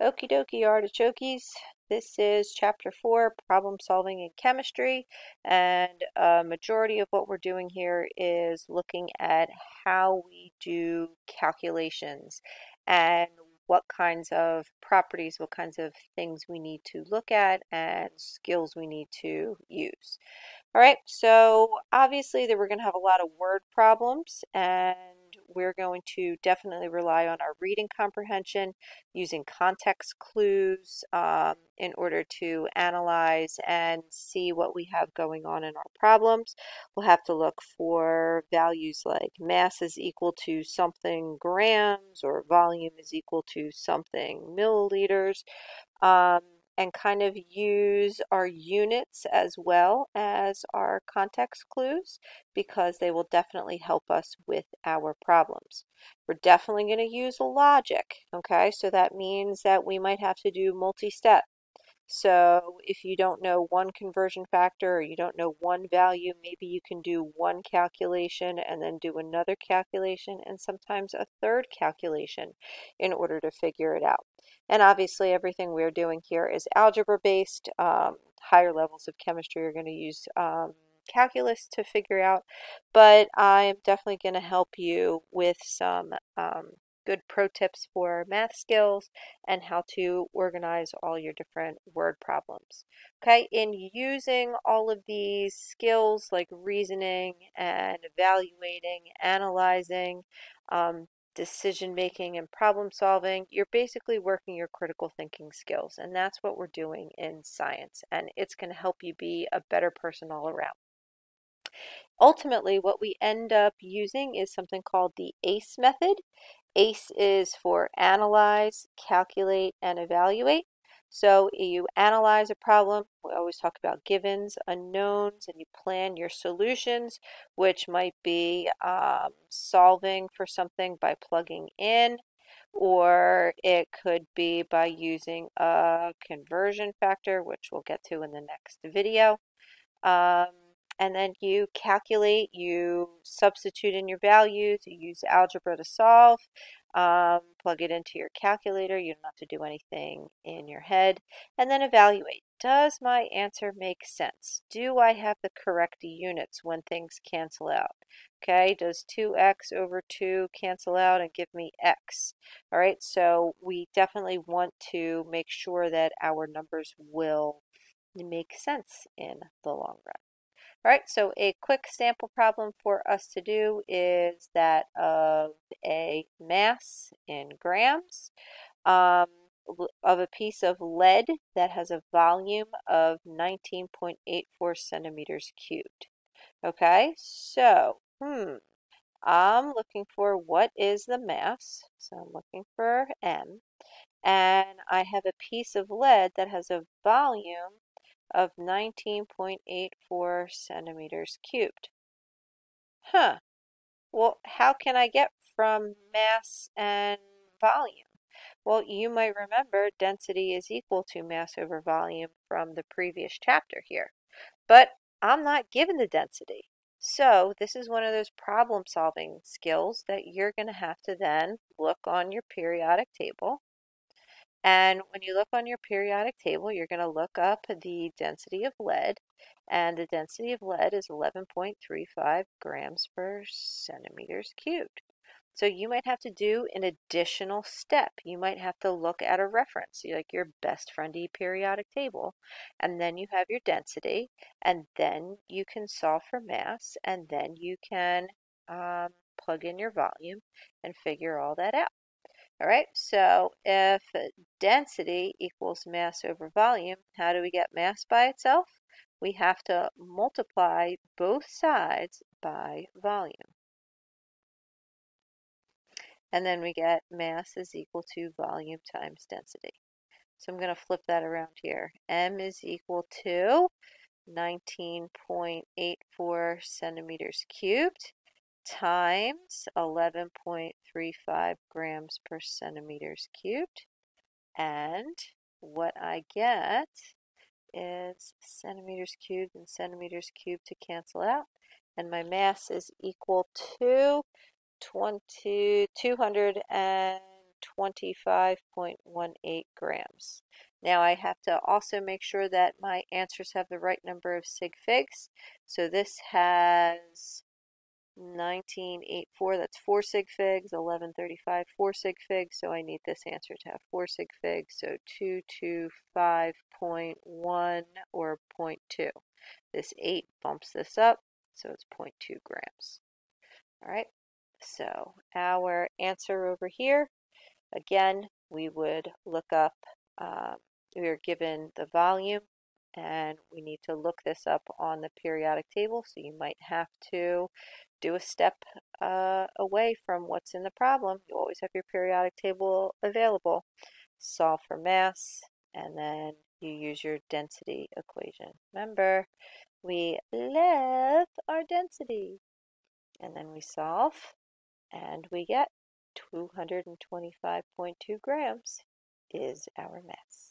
Okie dokie artichokes. This is chapter 4, problem solving in chemistry, and a majority of what we're doing here is looking at how we do calculations and what kinds of properties, what kinds of things we need to look at and skills we need to use. All right, so obviously that we're going to have a lot of word problems, and we're going to definitely rely on our reading comprehension using context clues in order to analyze and see what we have going on in our problems. We'll have to look for values like mass is equal to something grams or volume is equal to something milliliters. And kind of use our units as well as our context clues because they will definitely help us with our problems. We're definitely going to use logic, okay? So that means that we might have to do multi-step. So if you don't know one conversion factor or you don't know one value, maybe you can do one calculation and then do another calculation and sometimes a third calculation in order to figure it out. And obviously everything we're doing here is algebra based. Higher levels of chemistry are going to use calculus to figure out, but I'm definitely going to help you with some good pro tips for math skills and how to organize all your different word problems. Okay, in using all of these skills like reasoning and evaluating, analyzing, decision making, and problem solving, you're basically working your critical thinking skills, and that's what we're doing in science, and it's going to help you be a better person all around. Ultimately, what we end up using is something called the ACE method. ACE is for analyze, calculate, and evaluate. So you analyze a problem. We always talk about givens, unknowns, and you plan your solutions, which might be solving for something by plugging in, or it could be by using a conversion factor, which we'll get to in the next video. And then you calculate, you substitute in your values, you use algebra to solve, plug it into your calculator. You don't have to do anything in your head. And then evaluate. Does my answer make sense? Do I have the correct units when things cancel out? Okay, does 2x over 2 cancel out and give me x? All right, so we definitely want to make sure that our numbers will make sense in the long run. All right, so a quick sample problem for us to do is that of a mass in grams of a piece of lead that has a volume of 19.84 centimeters cubed. Okay, so I'm looking for what is the mass. So I'm looking for M. And I have a piece of lead that has a volume of 19.84 centimeters cubed. Well, how can I get from mass and volume? Well, you might remember density is equal to mass over volume from the previous chapter here. But I'm not given the density. So this is one of those problem solving skills that you're going to have to then look on your periodic table. And when you look on your periodic table, you're going to look up the density of lead, and the density of lead is 11.35 grams per centimeters cubed. So you might have to do an additional step. You might have to look at a reference, like your best friendly periodic table, and then you have your density, and then you can solve for mass, and then you can plug in your volume and figure all that out. All right, so if density equals mass over volume, how do we get mass by itself? We have to multiply both sides by volume. And then we get mass is equal to volume times density. So I'm going to flip that around here. M is equal to 19.84 centimeters cubed times 11.35 grams per centimeters cubed. And what I get is centimeters cubed and centimeters cubed to cancel out. And my mass is equal to 220 225.18 grams. Now I have to also make sure that my answers have the right number of sig figs. So this has 1984, that's 4 sig figs, 1135, 4 sig figs, so I need this answer to have 4 sig figs, so 225.1 or zero point 0.2. This 8 bumps this up, so it's 0.2 grams. All right, so our answer over here, again, we would look up, we are given the volume, and we need to look this up on the periodic table, so you might have to do a step away from what's in the problem. You always have your periodic table available. Solve for mass, and then you use your density equation. Remember, we love our density. And then we solve, and we get 225.2 grams is our mass.